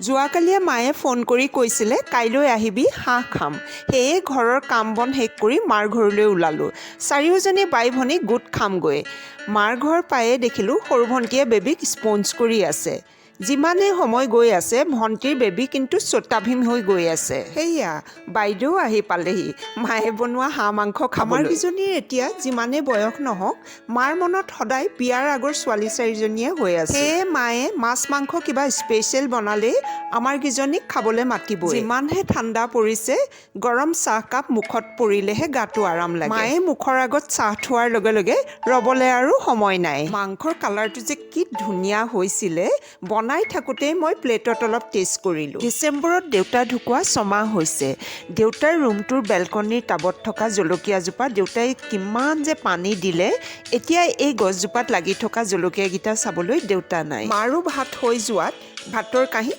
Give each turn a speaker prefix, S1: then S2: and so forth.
S1: যোৱাকালিয়ে মায়ে ফোন কৰি কৈছিলে কাইলৈ আহিবি হাঁহ খাম। সেয়ে ঘৰৰ কাম বন শেষ কৰি মাৰ ঘৰলৈ ওলালোঁ। চাৰিওজনী বাই ভনী গোট খামগৈ। মাৰ ঘৰ পায়ে দেখিলোঁ সৰু ভণ্টীয়ে বেবীক স্পঞ্জ কৰি আছে। যিমানে সময় গৈ আছে ভণ্টীৰ বেবী কিন্তু চোতাভীম হৈ গৈ আছে। সেয়া বাইদেউ আহি পালেহি মায়ে বনোৱা হাঁহ মাংস খাবলৈ। আমাৰ কেইজনীৰ এতিয়া যিমানে বয়স নহওক মাৰ মনত সদায় বিয়াৰ আগৰ ছোৱালী চাৰিজনীয়ে হৈ আছে। সেয়ে মায়ে মাছ মাংস কিবা স্পেচিয়েল বনালেই আমাৰ কেইজনীক খাবলৈ মাতিব। যিমানহে ঠাণ্ডা পৰিছে গৰম চাহকাপ মুখত পৰিলেহে গাটো আৰাম লাগে। মায়ে মুখৰ আগত চাহ থোৱাৰ লগে লগে ৰ'বলৈ আৰু সময় নাই। মাংসৰ কালাৰটো যে কি ধুনীয়া হৈছিলে। বনাই থাকোঁতেই মই প্লেটত অলপ টেষ্ট কৰিলোঁ। ডিচেম্বৰত দেউতা ঢুকুৱা 6 মাহ হৈছে। দেউতাৰ ৰুমটোৰ বেলকনিৰ টাবত থকা জলকীয়াজোপা দেউতাই কিমান যে পানী দিলে। এতিয়া এই গছজোপাত লাগি থকা জলকীয়াকেইটা চাবলৈ দেউতা নাই। মাৰো ভাত হৈ যোৱাত ভাতৰ কাঁহী